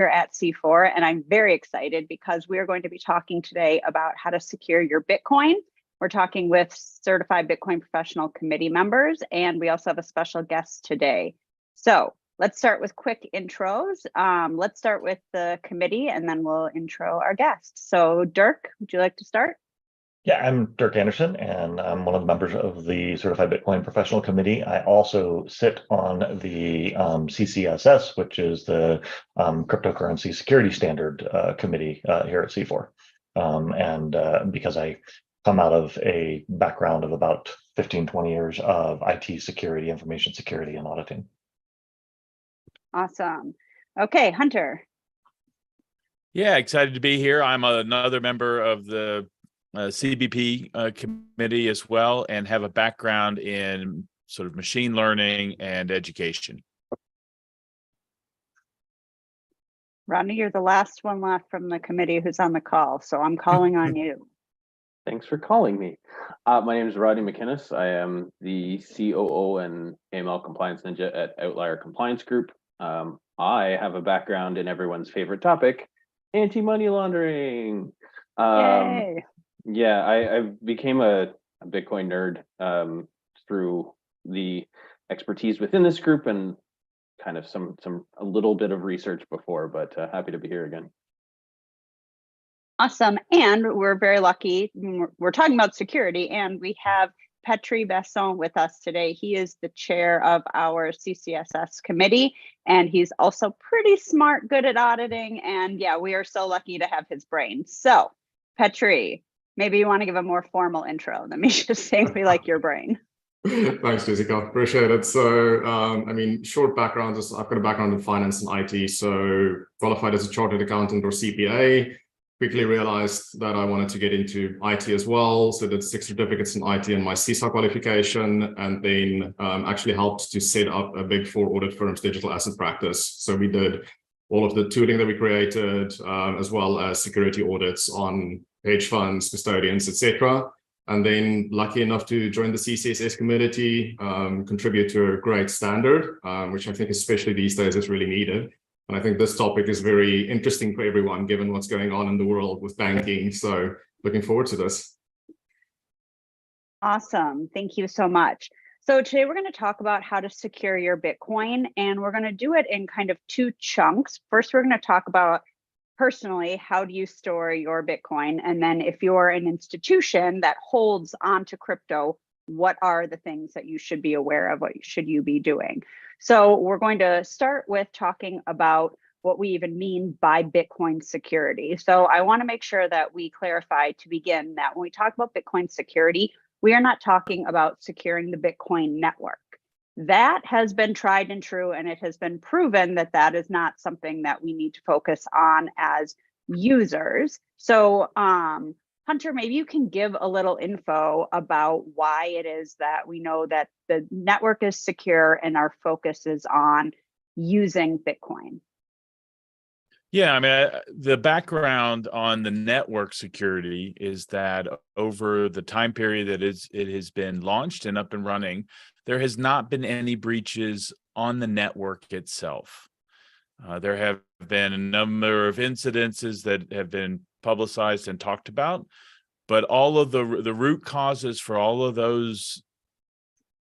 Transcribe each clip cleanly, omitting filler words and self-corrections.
at C4, and I'm very excited because we are going to be talking today about how to secure your Bitcoin. We're talking with certified Bitcoin professional committee members, and we also have a special guest today. So let's start with quick intros. Let's start with the committee, and then we'll intro our guests. So Dirk, would you like to start? Yeah, I'm Dirk Anderson, and I'm one of the members of the Certified Bitcoin Professional Committee. I also sit on the CCSS, which is the Cryptocurrency Security Standard Committee here at C4. Because I come out of a background of about 15, 20 years of IT security, information security, and auditing. Awesome. Okay, Hunter. Yeah, excited to be here. I'm another member of the CBP committee as well, and have a background in sort of machine learning and education. Rodney, you're the last one left from the committee who's on the call, so I'm calling on you. Thanks for calling me. My name is Rodney McInnes. I am the COO and AML Compliance Ninja at Outlier Compliance Group. I have a background in everyone's favorite topic, anti-money laundering. Yay. Yeah, I became a Bitcoin nerd through the expertise within this group and kind of a little bit of research before, but happy to be here again. Awesome. And we're very lucky. We're talking about security, and we have Petri Basson with us today. He is the chair of our CCSS committee, and he's also pretty smart, good at auditing. And yeah, we are so lucky to have his brain. So Petri, maybe you want to give a more formal intro than me just saying we like your brain. Thanks, Jessica. Appreciate it. So, I mean, short background is I've got a background in finance and IT. So qualified as a chartered accountant or CPA, quickly realized that I wanted to get into IT as well. So did 6 certificates in IT and my CISA qualification, and then actually helped to set up a Big 4 audit firm's digital asset practice. So we did all of the tooling that we created, as well as security audits on hedge funds, custodians, etc. And then lucky enough to join the CCSS community, contribute to a great standard, which I think especially these days is really needed. And I think this topic is very interesting for everyone, given what's going on in the world with banking. So looking forward to this. Awesome. Thank you so much. So today we're going to talk about how to secure your Bitcoin, and we're going to do it in kind of 2 chunks. First, we're going to talk about personally, how do you store your Bitcoin? And then if you're an institution that holds onto crypto, what are the things that you should be aware of? What should you be doing? So we're going to start with talking about what we even mean by Bitcoin security. So I want to make sure that we clarify to begin that when we talk about Bitcoin security, we are not talking about securing the Bitcoin network. That has been tried and true, and it has been proven that that is not something that we need to focus on as users. So Hunter, maybe you can give a little info about why it is that we know that the network is secure and our focus is on using Bitcoin. Yeah, I mean, the background on the network security is that over the time period that it has been launched and up and running, there has not been any breaches on the network itself. There have been a number of incidences that have been publicized and talked about, but all of the root causes for all of those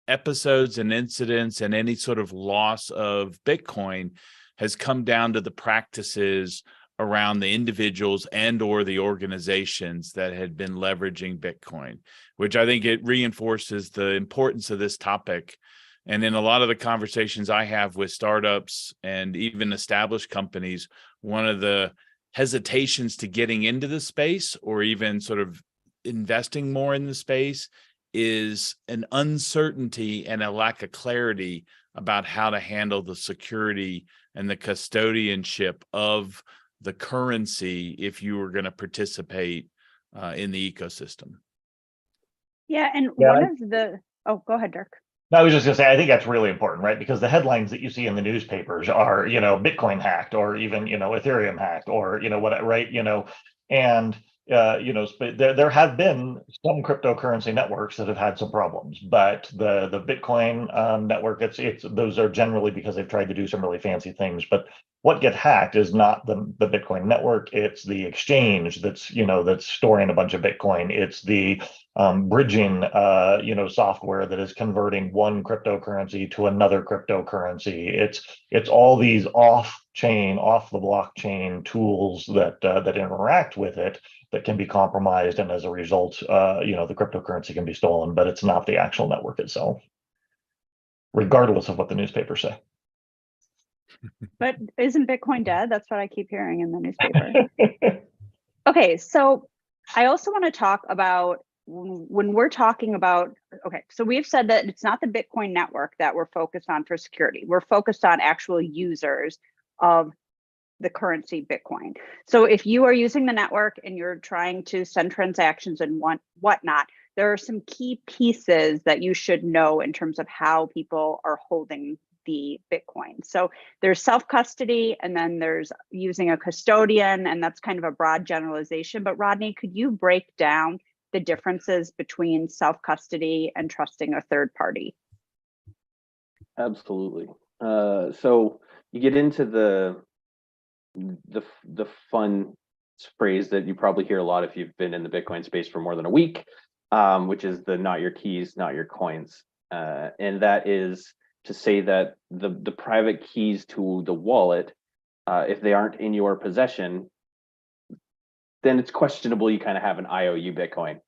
episodes and incidents and any sort of loss of Bitcoin has come down to the practices around the individuals and or the organizations that had been leveraging Bitcoin, which I think it reinforces the importance of this topic. And in a lot of the conversations I have with startups and even established companies, one of the hesitations to getting into the space or even sort of investing more in the space is an uncertainty and a lack of clarity about how to handle the security and the custodianship of the currency if you were going to participate in the ecosystem. Yeah, and one of the, oh, go ahead, Dirk. I was just going to say, I think that's really important, right? Because the headlines that you see in the newspapers are, Bitcoin hacked, or even, Ethereum hacked, or, what, right? And there have been some cryptocurrency networks that have had some problems, but the Bitcoin network, those are generally because they've tried to do some really fancy things. But what gets hacked is not the Bitcoin network; it's the exchange that's storing a bunch of Bitcoin. It's the bridging software that is converting one cryptocurrency to another cryptocurrency. It's all these off the blockchain tools that interact with it that can be compromised, and as a result, the cryptocurrency can be stolen, but it's not the actual network itself, regardless of what the newspapers say. But isn't Bitcoin dead? That's what I keep hearing in the newspaper. Okay, so I also want to talk about when we're talking about, okay, so we've said that it's not the Bitcoin network that we're focused on for security. We're focused on actual users of the currency Bitcoin. So if you are using the network and you're trying to send transactions and whatnot, there are some key pieces that you should know in terms of how people are holding the Bitcoin. So there's self-custody, and then there's using a custodian, and that's kind of a broad generalization. But Rodney, could you break down the differences between self-custody and trusting a third party? Absolutely. So you get into the fun phrase that you probably hear a lot if you've been in the Bitcoin space for more than a week, which is the not your keys, not your coins. And that is to say that the private keys to the wallet, if they aren't in your possession, then it's questionable you kind of have an IOU Bitcoin.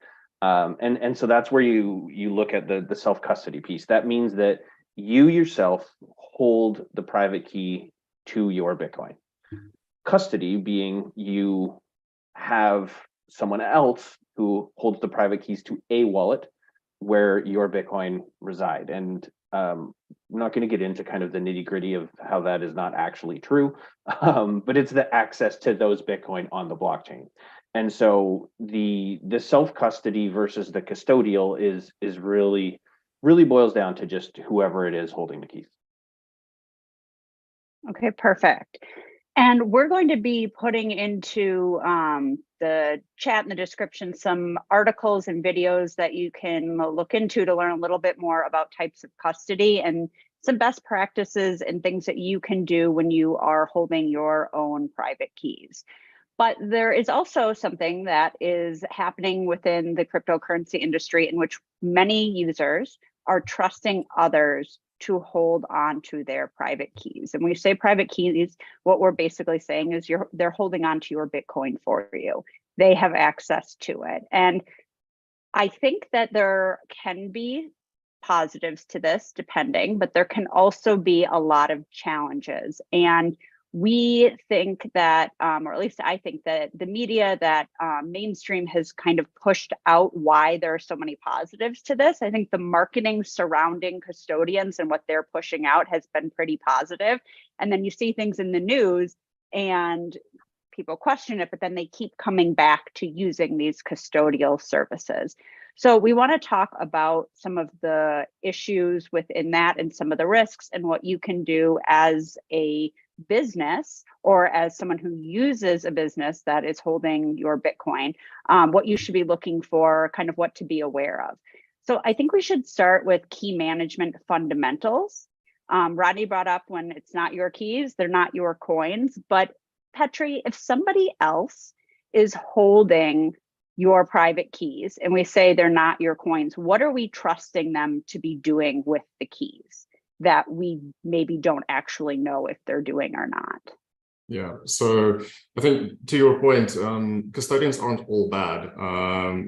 And so that's where you look at the self-custody piece. That means that you yourself hold the private key to your Bitcoin. Custody being you have someone else who holds the private keys to a wallet where your Bitcoin reside. And I'm not going to get into kind of the nitty-gritty of how that is not actually true, but it's the access to those Bitcoin on the blockchain. And so the self-custody versus the custodial is really boils down to just whoever it is holding the keys. Okay, perfect. And we're going to be putting into the chat in the description some articles and videos that you can look into to learn a little bit more about types of custody and some best practices and things that you can do when you are holding your own private keys. But there is also something that is happening within the cryptocurrency industry in which many users are trusting others to hold on to their private keys. And when we say private keys, what we're basically saying is they're holding on to your Bitcoin for you. They have access to it. And I think that there can be positives to this, depending, but there can also be a lot of challenges. And we think that, or at least I think that the media that mainstream has kind of pushed out why there are so many positives to this. I think the marketing surrounding custodians and what they're pushing out has been pretty positive. And then you see things in the news and people question it, but then they keep coming back to using these custodial services. So we want to talk about some of the issues within that and some of the risks and what you can do as a business or as someone who uses a business that is holding your Bitcoin, what you should be looking for, kind of what to be aware of. So I think we should start with key management fundamentals. Rodney brought up when it's not your keys, they're not your coins. But Petri, if somebody else is holding your private keys and we say they're not your coins, what are we trusting them to be doing with the keys that we maybe don't actually know if they're doing or not? Yeah, so I think to your point, custodians aren't all bad.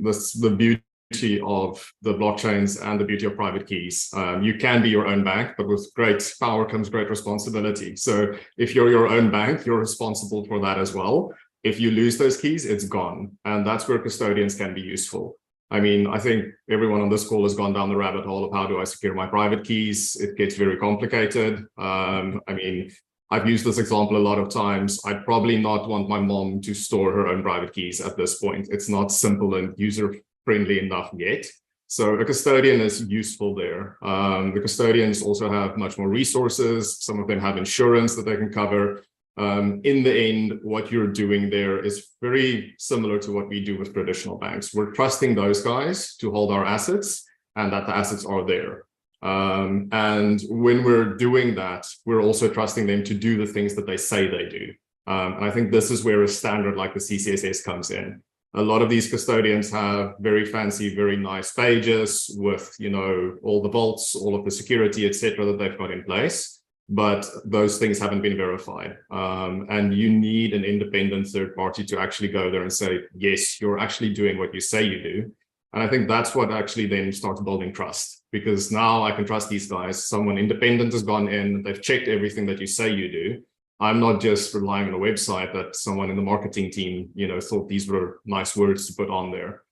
That's the beauty of the blockchains and the beauty of private keys. You can be your own bank, but with great power comes great responsibility. So if you're your own bank, you're responsible for that as well. If you lose those keys, it's gone. And that's where custodians can be useful. I mean, I think everyone on this call has gone down the rabbit hole of how do I secure my private keys? It gets very complicated. I mean, I've used this example a lot of times. I'd probably not want my mom to store her own private keys at this point. It's not simple and user-friendly enough yet. So a custodian is useful there. The custodians also have much more resources. Some of them have insurance that they can cover. In the end, what you're doing there is very similar to what we do with traditional banks. We're trusting those guys to hold our assets and that the assets are there. And when we're doing that, we're also trusting them to do the things that they say they do. And I think this is where a standard like the CCSS comes in. A lot of these custodians have very fancy, very nice pages with, you know, all the vaults, all of the security, etc., that they've got in place. But those things haven't been verified. And you need an independent third party to actually go there and say, yes, you're actually doing what you say you do. And I think that's what actually then starts building trust, because now I can trust these guys. Someone independent has gone in, they've checked everything that you say you do. I'm not just relying on a website that someone in the marketing team, you know, thought these were nice words to put on there.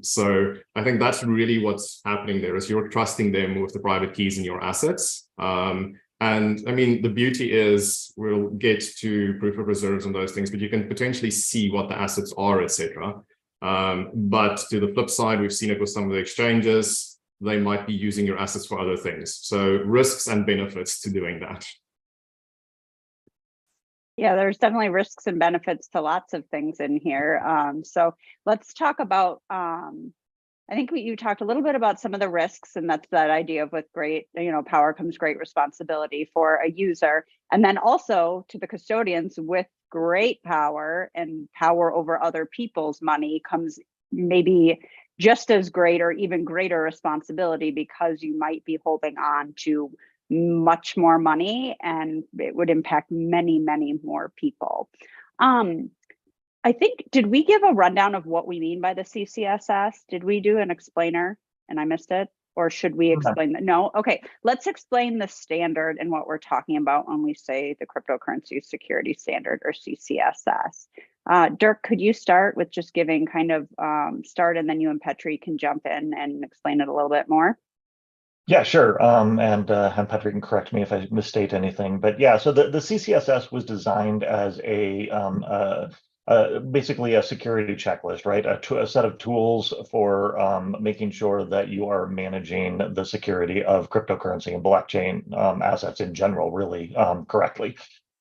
So I think that's really what's happening there, is you're trusting them with the private keys in your assets. And I mean, the beauty is we'll get to proof of reserves and those things, but you can potentially see what the assets are, etc. But to the flip side, we've seen it with some of the exchanges. They might be using your assets for other things. So risks and benefits to doing that. Yeah, there's definitely risks and benefits to lots of things in here. So let's talk about, I think you talked a little bit about some of the risks, and that's that idea of with great, you know, power comes great responsibility for a user. And then also to the custodians, with great power and power over other people's money comes maybe just as great or even greater responsibility, because you might be holding on to much more money and it would impact many, many more people. I think, did we give a rundown of what we mean by the CCSS? Did we do an explainer and I missed it? Or should we explain that? No? Okay, let's explain the standard and what we're talking about when we say the cryptocurrency security standard, or CCSS. Dirk, could you start with just giving kind of start, and then you and Petri can jump in and explain it a little bit more? Yeah, sure. And Petri can correct me if I misstate anything. But yeah, so the CCSS was designed as basically a security checklist, right? A set of tools for making sure that you are managing the security of cryptocurrency and blockchain assets in general really correctly.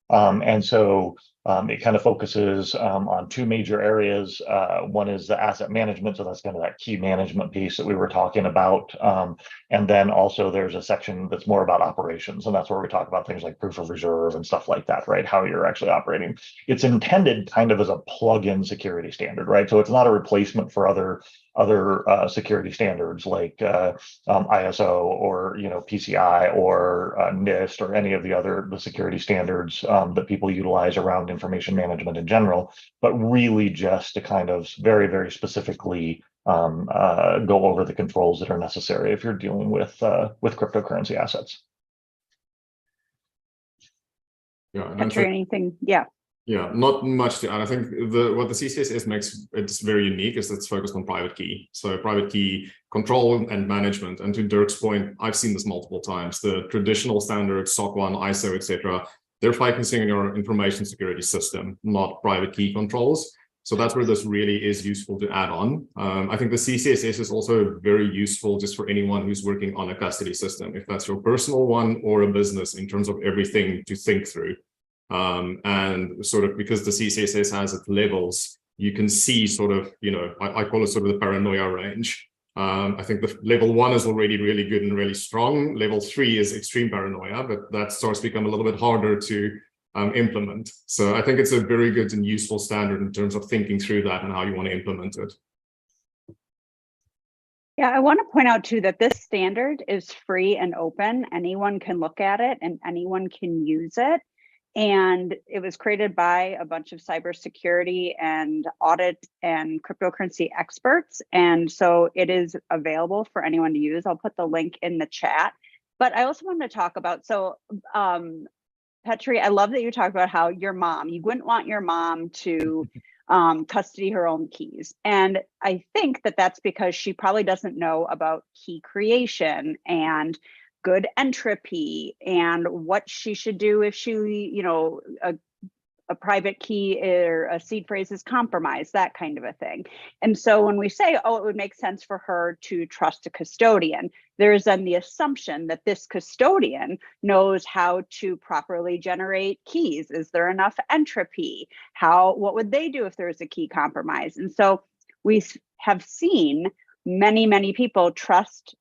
And so it kind of focuses on two major areas. One is the asset management, so that's kind of that key management piece that we were talking about. And then also there's a section that's more about operations, and that's where we talk about things like proof of reserve and stuff like that, right? How you're actually operating. It's intended kind of as a plug-in security standard, right? So it's not a replacement for other security standards like ISO or PCI or NIST or any of the security standards that people utilize around information management in general, but really just to kind of very, very specifically go over the controls that are necessary if you're dealing with cryptocurrency assets. Yeah, Petri, anything? Yeah. Yeah, not much to add. I think what the CCSS makes it's very unique is that it's focused on private key. So private key control and management. And to Dirk's point, I've seen this multiple times. The traditional standards, SOC 1, ISO, etc., they're focusing on your information security system, not private key controls. So that's where this really is useful to add on. I think the CCSS is also very useful just for anyone who's working on a custody system, if that's your personal one or a business, in terms of everything to think through. And sort of because the CCSS has its levels, you can see sort of, I call it sort of the paranoia range. I think the level 1 is already really good and really strong. Level 3 is extreme paranoia, but that starts to become a little bit harder to implement. So I think it's a very good and useful standard in terms of thinking through that and how you want to implement it. Yeah, I want to point out too that this standard is free and open. Anyone can look at it and anyone can use it. And it was created by a bunch of cybersecurity and audit and cryptocurrency experts. And so it is available for anyone to use. I'll put the link in the chat. But I also wanted to talk about, so Petri, I love that you talked about how your mom, you wouldn't want your mom to custody her own keys. And I think that that's because she probably doesn't know about key creation and good entropy and what she should do if she, a a private key or a seed phrase is compromised, that kind of a thing. And so when we say, oh, it would make sense for her to trust a custodian, there is then the assumption that this custodian knows how to properly generate keys. Is there enough entropy? What would they do if there was a key compromise? And so we have seen many people trust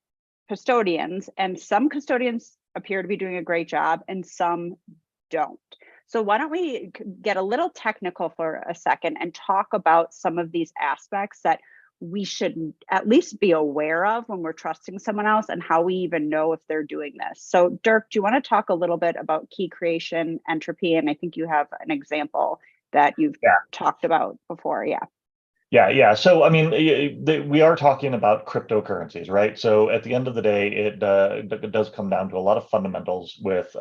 custodians, and some custodians appear to be doing a great job and some don't. So why don't we get a little technical for a second and talk about some of these aspects that we should at least be aware of when we're trusting someone else, and how we even know if they're doing this. So Dirk, do you want to talk a little bit about key creation, entropy? And I think you have an example that you've talked about before. Yeah. So, I mean, we are talking about cryptocurrencies, right? So at the end of the day, it does come down to a lot of fundamentals with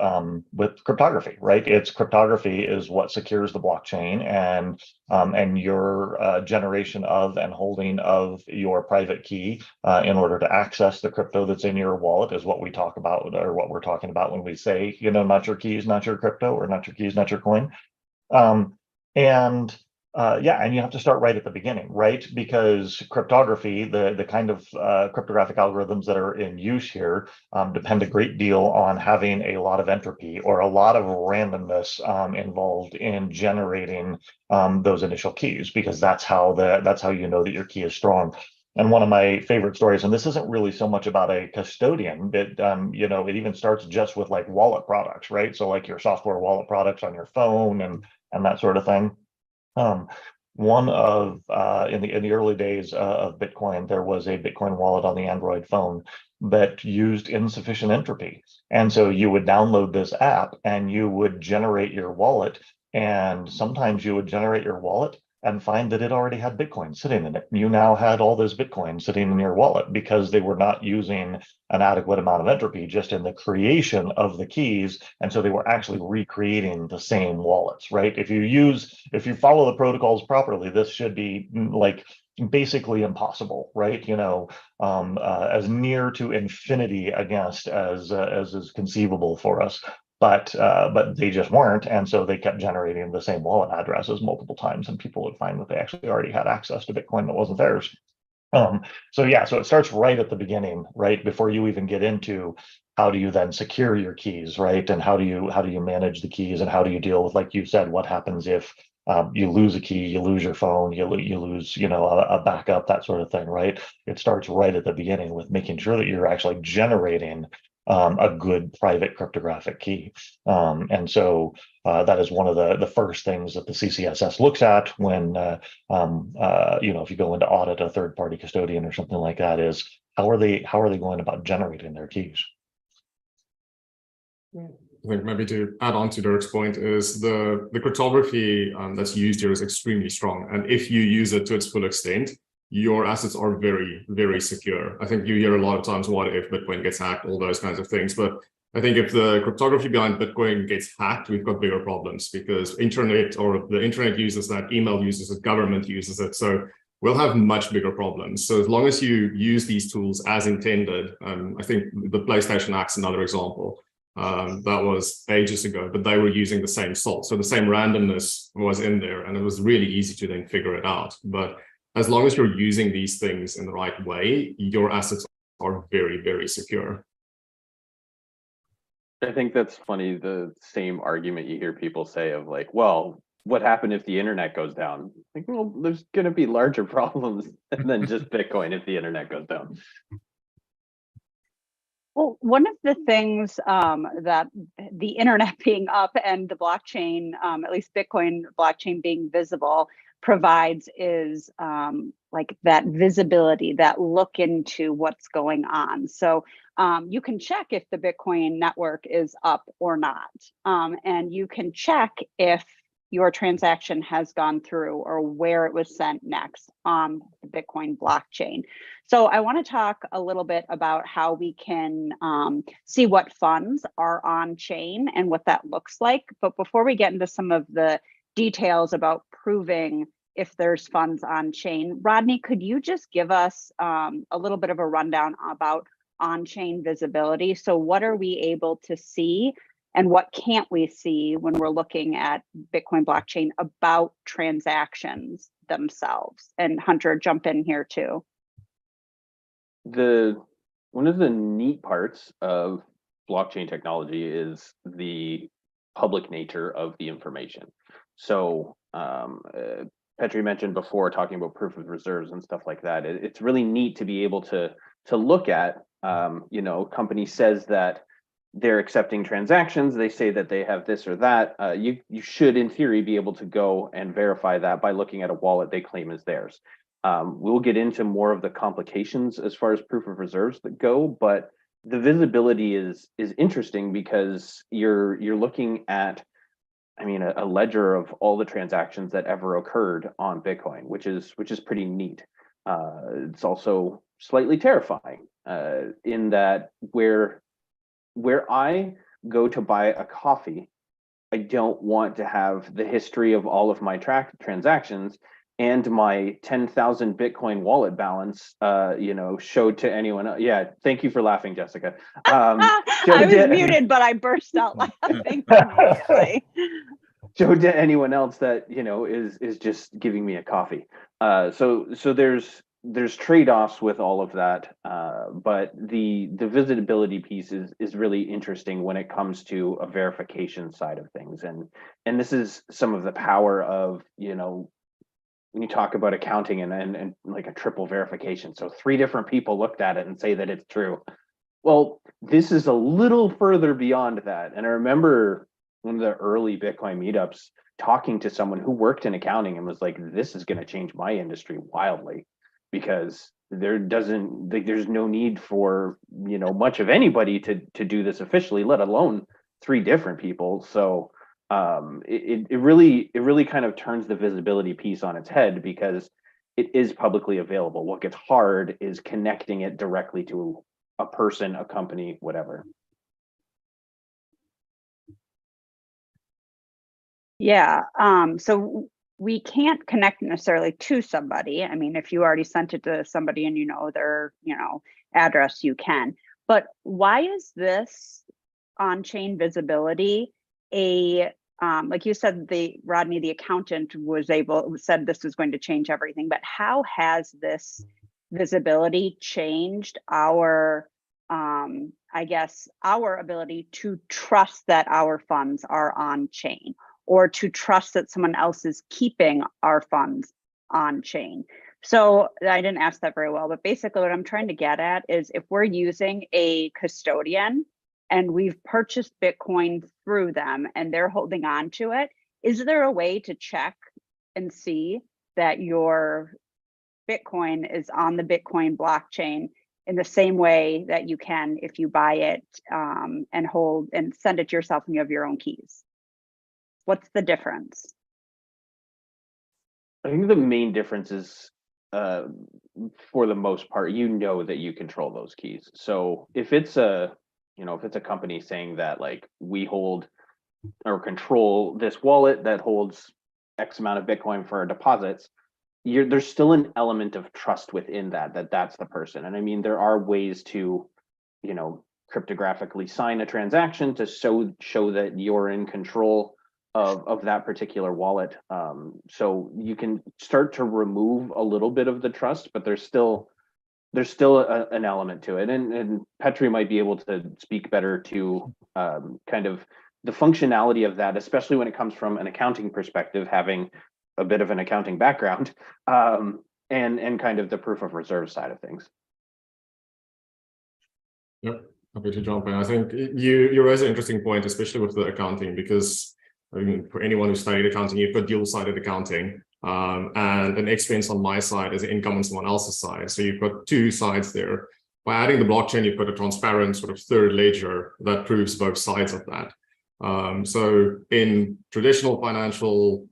cryptography, right? Cryptography is what secures the blockchain, and your generation of and holding of your private key in order to access the crypto that's in your wallet is what we talk about, or what we're talking about when we say, not your keys, not your crypto, or not your keys, not your coin. And you have to start right at the beginning, right? Because cryptography, the kind of cryptographic algorithms that are in use here depend a great deal on having a lot of entropy or a lot of randomness involved in generating those initial keys, because that's how you know that your key is strong. And one of my favorite stories, and this isn't really so much about a custodian, but it even starts just with like wallet products, right? So like your software wallet products on your phone and that sort of thing. One of in the early days of Bitcoin, there was a Bitcoin wallet on the Android phone that used insufficient entropy. And so you would download this app and you would generate your wallet. And sometimes you would generate your wallet and find that it already had Bitcoin sitting in it. You now had all this Bitcoin sitting in your wallet because they were not using an adequate amount of entropy just in the creation of the keys. And so they were actually recreating the same wallets, right? If you follow the protocols properly, this should be like basically impossible, right? As near to infinity against as is conceivable for us. But they just weren't, and so they kept generating the same wallet addresses multiple times, and people would find that they actually already had access to Bitcoin that wasn't theirs. So it starts right at the beginning, right before you even get into how do you then secure your keys, right? And how do you manage the keys, and how do you deal with, like you said, what happens if you lose a key, you lose your phone, you lose a backup, that sort of thing, right? It starts right at the beginning with making sure that you're actually generating a good private cryptographic key. And so that is one of the first things that the CCSS looks at when, if you go into audit a third-party custodian or something like that, is how are they going about generating their keys? I think maybe to add on to Dirk's point is the cryptography that's used here is extremely strong. And if you use it to its full extent, your assets are very, very secure. I think you hear a lot of times, what if Bitcoin gets hacked, all those kinds of things. But I think if the cryptography behind Bitcoin gets hacked, we've got bigger problems, because the internet uses that, email uses it, government uses it. So we'll have much bigger problems. So as long as you use these tools as intended, I think the PlayStation Act's another example. That was ages ago, but they were using the same salt. So the same randomness was in there, and it was really easy to then figure it out. But as long as you're using these things in the right way, your assets are very, very secure. I think that's funny, the same argument you hear people say of like, well, what happened if the internet goes down? Like, well, there's going to be larger problems than just Bitcoin if the internet goes down. Well, one of the things that the internet being up and the blockchain, at least Bitcoin blockchain being visible, provides is like that visibility, that look into what's going on. So you can check if the Bitcoin network is up or not. And you can check if your transaction has gone through or where it was sent next on the Bitcoin blockchain. So I want to talk a little bit about how we can see what funds are on chain and what that looks like. But before we get into some of the details about proving if there's funds on chain, Rodney, could you just give us a little bit of a rundown about on-chain visibility? So what are we able to see and what can't we see when we're looking at Bitcoin blockchain about transactions themselves? And Hunter, jump in here too. One of the neat parts of blockchain technology is the public nature of the information. So Petri mentioned before, talking about proof of reserves and stuff like that. It's really neat to be able to look at, a company says that they're accepting transactions. They say that they have this or that. You should, in theory, be able to go and verify that by looking at a wallet they claim is theirs. We'll get into more of the complications as far as proof of reserves that go, but the visibility is interesting because you're looking at, a ledger of all the transactions that ever occurred on Bitcoin, which is pretty neat. It's also slightly terrifying in that where I go to buy a coffee, I don't want to have the history of all of my transactions and my 10,000 Bitcoin wallet balance, showed to anyone else. Yeah, thank you for laughing, Jessica. I was muted, but I burst out laughing immediately. Showed to anyone else that is just giving me a coffee. So there's trade-offs with all of that, but the visibility piece is really interesting when it comes to a verification side of things, and this is some of the power of when you talk about accounting and like a triple verification. So 3 different people looked at it and say that it's true. Well, this is a little further beyond that. And I remember one of the early Bitcoin meetups talking to someone who worked in accounting and was like, this is going to change my industry wildly, because there's no need for much of anybody to do this officially, let alone 3 different people. So it really kind of turns the visibility piece on its head, because it is publicly available. What gets hard is connecting it directly to a person, a company, whatever. Yeah. So we can't connect necessarily to somebody. If you already sent it to somebody and their address, you can. But why is this on-chain visibility like you said, Rodney, the accountant, said this was going to change everything, but how has this visibility changed our ability to trust that our funds are on chain, or to trust that someone else is keeping our funds on chain? So I didn't ask that very well, but basically what I'm trying to get at is, if we're using a custodian and we've purchased Bitcoin through them and they're holding on to it, is there a way to check and see that your Bitcoin is on the Bitcoin blockchain in the same way that you can if you buy it and hold and send it to yourself and you have your own keys? What's the difference? I think the main difference is, for the most part, that you control those keys. So if it's a company saying that, like, we hold or control this wallet that holds X amount of Bitcoin for our deposits, there's still an element of trust within that's the person. And there are ways to, cryptographically sign a transaction to show that you're in control of that particular wallet. So you can start to remove a little bit of the trust, but there's still an element to it. And Petri might be able to speak better to kind of the functionality of that, especially when it comes from an accounting perspective, having a bit of an accounting background, and kind of the proof of reserve side of things. Yep, happy to jump in. I think you raise an interesting point, especially with the accounting, because for anyone who studied accounting, you've got dual-sided accounting, and an expense on my side is an income on someone else's side. So you've got 2 sides there. By adding the blockchain, you've got a transparent sort of third ledger that proves both sides of that. So in traditional financial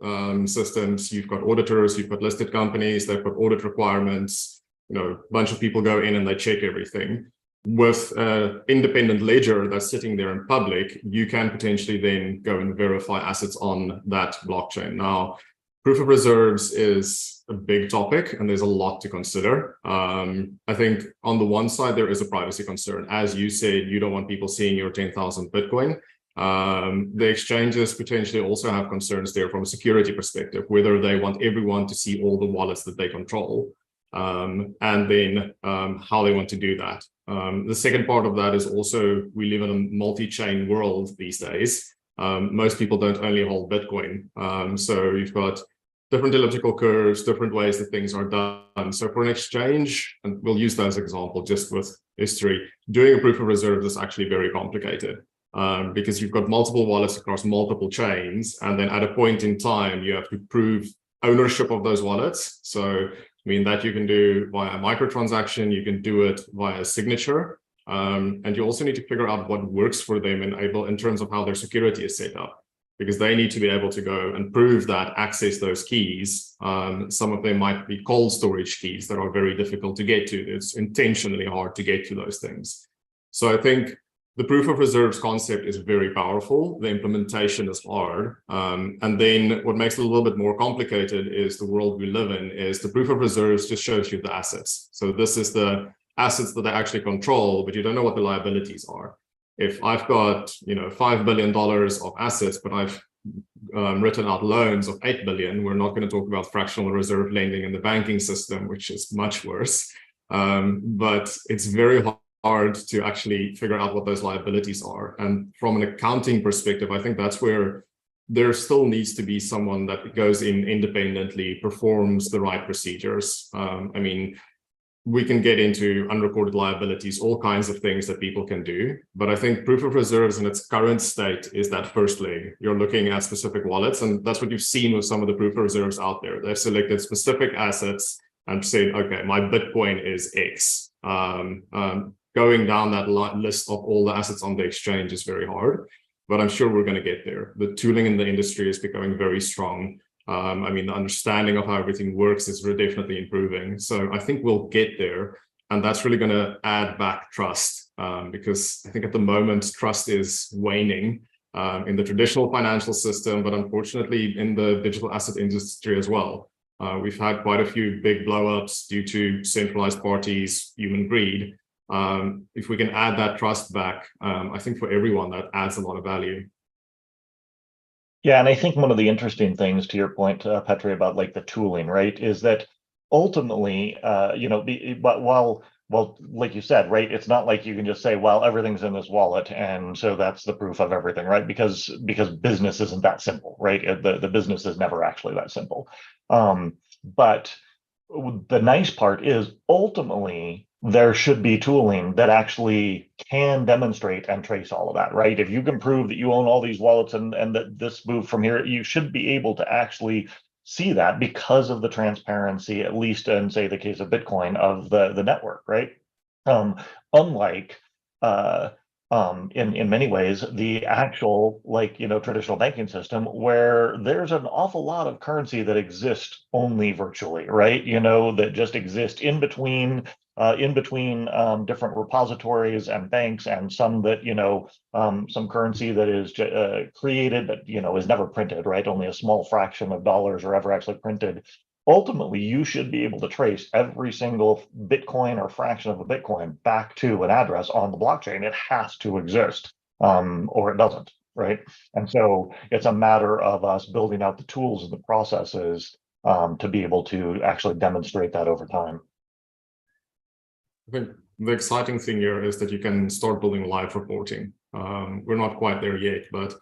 systems, you've got auditors, you've got listed companies, they've got audit requirements, a bunch of people go in and they check everything. With an independent ledger that's sitting there in public, you can potentially then go and verify assets on that blockchain. Now, proof of reserves is a big topic and there's a lot to consider. I think on the one side, there is a privacy concern. As you said, you don't want people seeing your 10,000 Bitcoin. The exchanges potentially also have concerns there from a security perspective, whether they want everyone to see all the wallets that they control, and then how they want to do that. The second part of that is also we live in a multi-chain world these days. Most people don't only hold Bitcoin. So you've got different elliptical curves, different ways that things are done. So for an exchange, and we'll use that as an example just with history, doing a proof of reserve is actually very complicated because you've got multiple wallets across multiple chains. And then at a point in time, you have to prove ownership of those wallets. So I mean that you can do via a microtransaction, you can do it via a signature. And you also need to figure out what works for them in terms of how their security is set up, because they need to be able to go and prove that, access those keys. Some of them might be cold storage keys that are very difficult to get to. It's intentionally hard to get to those things. So I think the proof of reserves concept is very powerful. The implementation is hard. And then what makes it a little bit more complicated is the world we live in is the proof of reserves just shows you the assets. So this is the assets that they actually control, but you don't know what the liabilities are. If I've got, $5 billion of assets, but I've written out loans of 8 billion, we're not going to talk about fractional reserve lending in the banking system, which is much worse. But it's very hard to actually figure out what those liabilities are. And from an accounting perspective, I think that's where there still needs to be someone that goes in independently, performs the right procedures. We can get into unrecorded liabilities, all kinds of things that people can do. But I think proof of reserves in its current state is that first leg. You're looking at specific wallets, and that's what you've seen with some of the proof of reserves out there. They've selected specific assets and said, okay, my Bitcoin is X. Going down that list of all the assets on the exchange is very hard, but I'm sure we're going to get there. The tooling in the industry is becoming very strong. The understanding of how everything works is definitely improving. So I think we'll get there, and that's really going to add back trust because I think at the moment, trust is waning in the traditional financial system, but unfortunately in the digital asset industry as well. We've had quite a few big blowups due to centralized parties, human greed. If we can add that trust back, I think for everyone, that adds a lot of value. Yeah, and I think one of the interesting things to your point, Petri, about like the tooling, right, is that ultimately, while like you said, right, it's not like you can just say, well, everything's in this wallet, and so that's the proof of everything, right? Because business isn't that simple, right? The business is never actually that simple. But the nice part is ultimately there should be tooling that actually can demonstrate and trace all of that, right? If you can prove that you own all these wallets and that this moved from here, you should be able to actually see that because of the transparency, at least in, say, the case of Bitcoin, of the network, right? Unlike in many ways, the actual, traditional banking system, where there's an awful lot of currency that exists only virtually, right? That just exist in between different repositories and banks, and some that, some currency that is created but, is never printed, right? Only a small fraction of dollars are ever actually printed. Ultimately, you should be able to trace every single Bitcoin or fraction of a Bitcoin back to an address on the blockchain. It has to exist, or it doesn't, right? And so it's a matter of us building out the tools and the processes to be able to actually demonstrate that over time. I think the exciting thing here is that you can start building live reporting. We're not quite there yet, but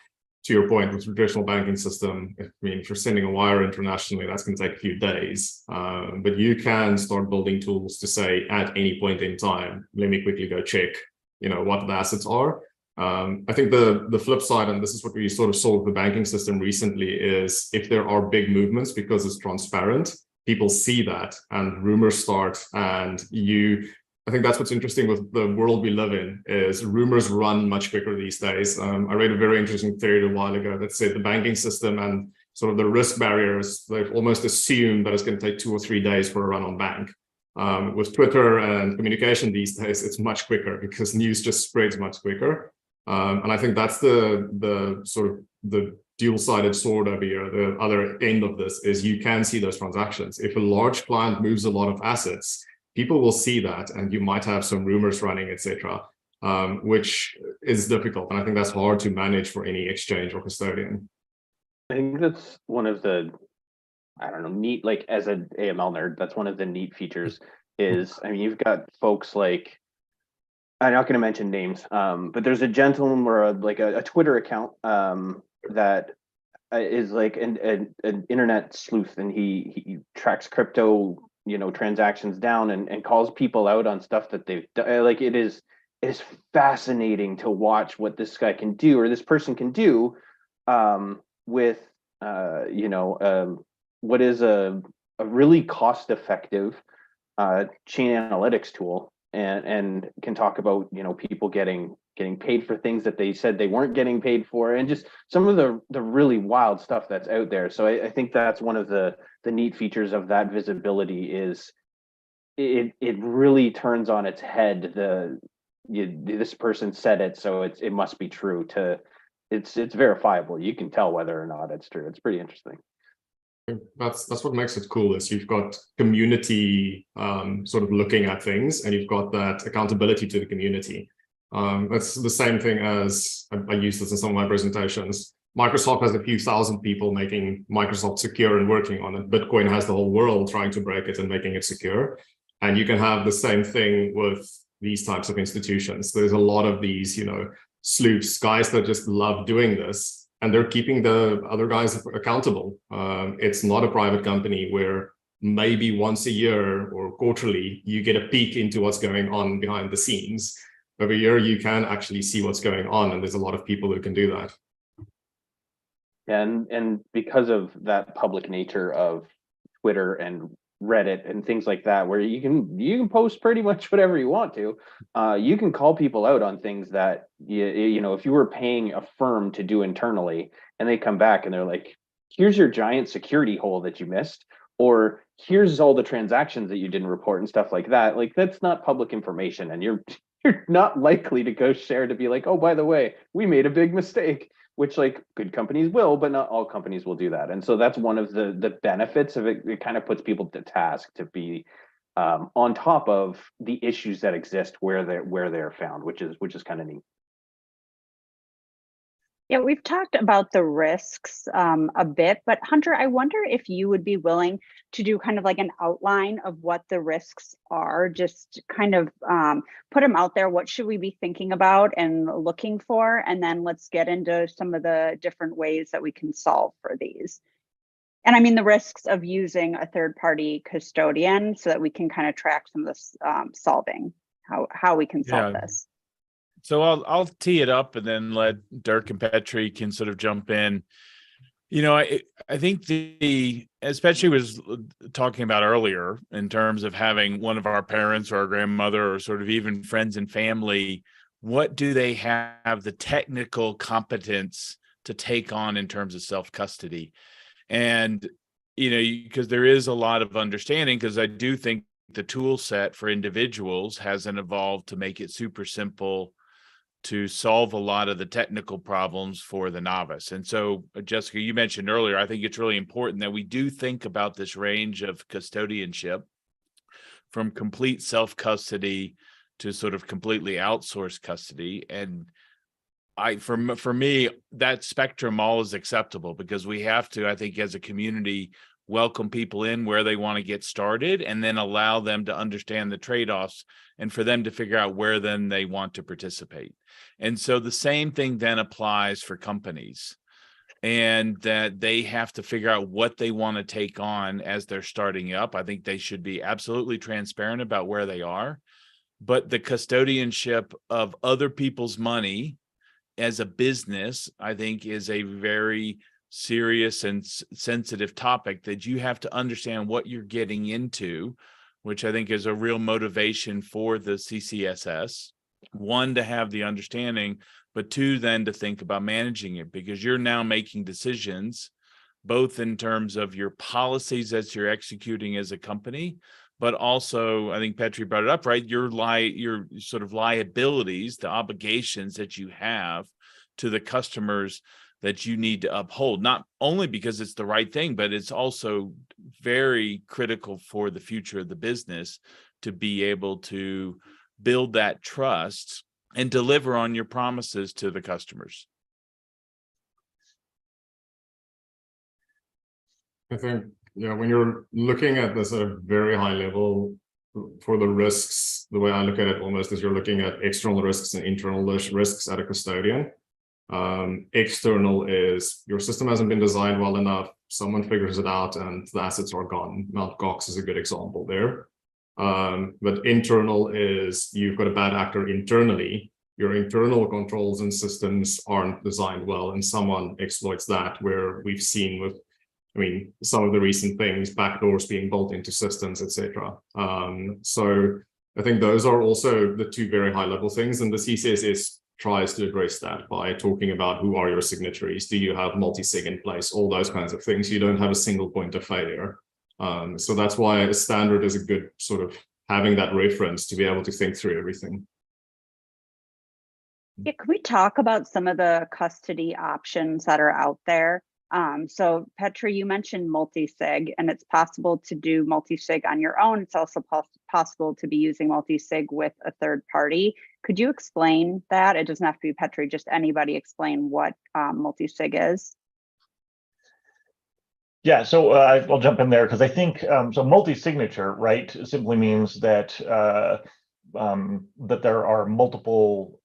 to your point, with the traditional banking system, if you're sending a wire internationally, that's going to take a few days. But you can start building tools to say, at any point in time, let me quickly go check, what the assets are. I think the flip side, and this is what we sort of saw with the banking system recently, is if there are big movements, because it's transparent, people see that and rumors start, and I think that's what's interesting with the world we live in, is rumors run much quicker these days. I read a very interesting theory a while ago that said the banking system and sort of the risk barriers, they've almost assumed that it's going to take 2 or 3 days for a run on bank. With Twitter and communication these days, it's much quicker because news just spreads much quicker. And I think that's the sort of the dual-sided sword over here. The other end of this is you can see those transactions. If a large client moves a lot of assets, people will see that, and you might have some rumors running, etc. which is difficult. And I think that's hard to manage for any exchange or custodian. I think that's one of the, I don't know, neat, like as an AML nerd, that's one of the neat features is, I mean, you've got folks like, I'm not going to mention names, but there's a gentleman or a Twitter account that is like an internet sleuth, and he tracks crypto, transactions down and calls people out on stuff that they've done. Like it is fascinating to watch what this guy can do, or this person can do, with what is a really cost-effective chain analytics tool, and can talk about people getting paid for things that they said they weren't getting paid for, and just some of the really wild stuff that's out there. So I think that's one of the neat features of that visibility is it really turns on its head this person said it, so it must be true. It's verifiable. You can tell whether or not it's true. It's pretty interesting. That's what makes it cool, is you've got community sort of looking at things, and you've got that accountability to the community. It's the same thing as I use this in some of my presentations. Microsoft has a few thousand people making Microsoft secure and working on it. Bitcoin has the whole world trying to break it and making it secure. And you can have the same thing with these types of institutions. There's a lot of these, sleuths, guys that just love doing this, and they're keeping the other guys accountable. It's not a private company where maybe once a year or quarterly, you get a peek into what's going on behind the scenes. Every year, you can actually see what's going on, and there's a lot of people who can do that. And because of that public nature of Twitter and Reddit and things like that, where you can post pretty much whatever you want to, you can call people out on things that if you were paying a firm to do internally, and they come back and they're like, here's your giant security hole that you missed, or here's all the transactions that you didn't report and stuff like that. Like, that's not public information, and you're not likely to go share to be like, oh, by the way, we made a big mistake, which like good companies will, but not all companies will do that. And so that's one of the benefits of it. It kind of puts people to task to be on top of the issues that exist where they're found, which is kind of neat. Yeah, we've talked about the risks a bit, but Hunter, I wonder if you would be willing to do kind of like an outline of what the risks are, just kind of put them out there. What should we be thinking about and looking for? And then let's get into some of the different ways that we can solve for these. And I mean the risks of using a third-party custodian, so that we can kind of track some of this solving, how we can solve this. So I'll tee it up, and then let Dirk and Petri can sort of jump in. I think especially was talking about earlier in terms of having one of our parents or our grandmother or sort of even friends and family, what do they have the technical competence to take on in terms of self-custody? And, because there is a lot of understanding, because I do think the tool set for individuals hasn't evolved to make it super simple to solve a lot of the technical problems for the novice. And so, Jessica, you mentioned earlier, I think it's really important that we do think about this range of custodianship, from complete self-custody to sort of completely outsourced custody. And for me, that spectrum all is acceptable, because we have to, I think, as a community, welcome people in where they want to get started, and then allow them to understand the trade-offs, and for them to figure out where then they want to participate. And so the same thing then applies for companies, and that they have to figure out what they want to take on as they're starting up. I think they should be absolutely transparent about where they are, but the custodianship of other people's money as a business, I think, is a very serious and sensitive topic that you have to understand what you're getting into, which I think is a real motivation for the CCSS. One, to have the understanding, but two, then to think about managing it, because you're now making decisions both in terms of your policies that you're executing as a company, but also, I think Petri brought it up, right? Your sort of liabilities, the obligations that you have to the customers that you need to uphold, not only because it's the right thing, but it's also very critical for the future of the business to be able to build that trust and deliver on your promises to the customers. I think, when you're looking at this at a very high level for the risks, the way I look at it almost is you're looking at external risks and internal risks at a custodian. External is your system hasn't been designed well enough, someone figures it out and the assets are gone. Mt. Gox is a good example there. But internal is you've got a bad actor internally. Your internal controls and systems aren't designed well and someone exploits that, where we've seen with, some of the recent things, backdoors being built into systems, etc. So I think those are also the two very high level things, and the CCSS tries to address that by talking about who are your signatories, do you have multi-sig in place, all those kinds of things. You don't have a single point of failure. So that's why a standard is a good sort of having that reference to be able to think through everything. Yeah, can we talk about some of the custody options that are out there? So Petri, you mentioned multi-sig, and it's possible to do multi-sig on your own. It's also possible to be using multi-sig with a third party. Could you explain that? It doesn't have to be Petri, just anybody explain what multi-sig is. Yeah, so I'll jump in there because I think so multi-signature, right, simply means that that there are multiple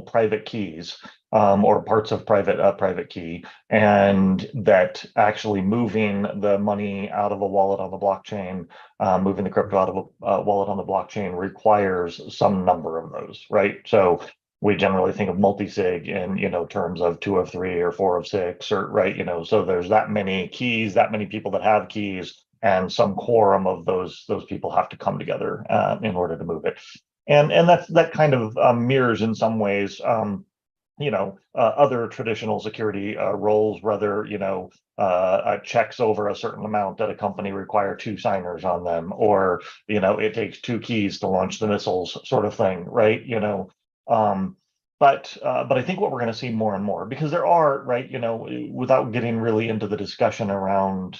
private keys or parts of private key, and that actually moving the money out of a wallet on the blockchain, moving the crypto out of a wallet on the blockchain requires some number of those, right? So we generally think of multi-sig in terms of 2 of 3 or 4 of 6, or right, so there's that many keys, that many people that have keys, and some quorum of those people have to come together in order to move it, and that kind of mirrors in some ways other traditional security roles, whether checks over a certain amount at a company require 2 signers on them, or it takes 2 keys to launch the missiles, sort of thing, right? But I think what we're going to see more and more, because there are, right, without getting really into the discussion around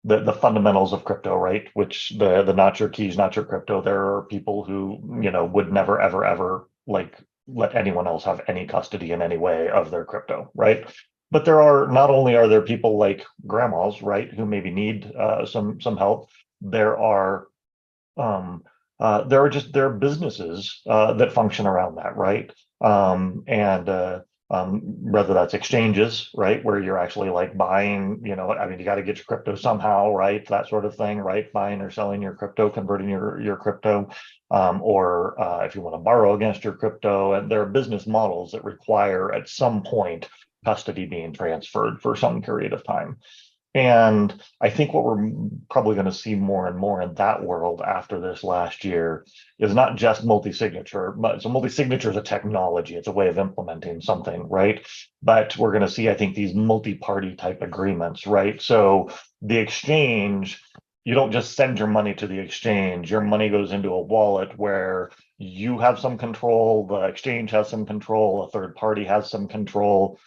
the fundamentals of crypto, right, which the not your keys, not your crypto, there are people who would never ever like let anyone else have any custody in any way of their crypto, right? But there are, not only are there people like grandmas, right, who maybe need some help, there are businesses that function around that, right? Whether that's exchanges, right, where you're actually like buying, you got to get your crypto somehow, right, that sort of thing, right, buying or selling your crypto, converting your crypto, or if you want to borrow against your crypto. And there are business models that require at some point custody being transferred for some period of time. And I think what we're probably going to see more and more in that world after this last year is not just multi-signature, but so multi-signature is a technology, it's a way of implementing something, right? But we're going to see, I think, these multi-party type agreements, right? So the exchange, you don't just send your money to the exchange, your money goes into a wallet where you have some control, the exchange has some control, a third party has some control.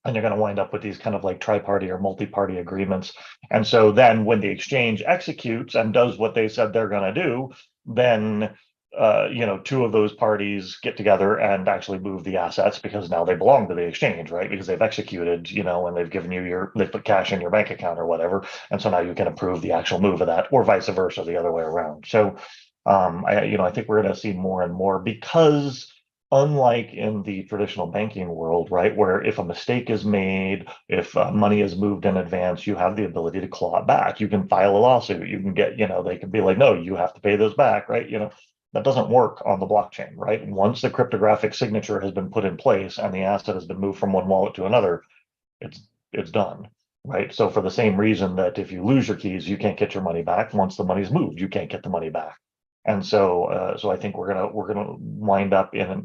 And you're going to wind up with these kind of like tri-party or multi-party agreements. And so then when the exchange executes and does what they said they're going to do, then 2 of those parties get together and actually move the assets, because now they belong to the exchange, right? Because they've executed, and they've given you they put cash in your bank account or whatever. And so now you can approve the actual move of that, or vice versa, the other way around. So I think we're going to see more and more, because unlike in the traditional banking world, right, where if a mistake is made, if money is moved in advance, you have the ability to claw it back. You can file a lawsuit. You can get, they can be like, no, you have to pay this back, right? That doesn't work on the blockchain, right? Once the cryptographic signature has been put in place and the asset has been moved from one wallet to another, it's done, right? So for the same reason that if you lose your keys, you can't get your money back. Once the money's moved, you can't get the money back. And so I think we're gonna wind up in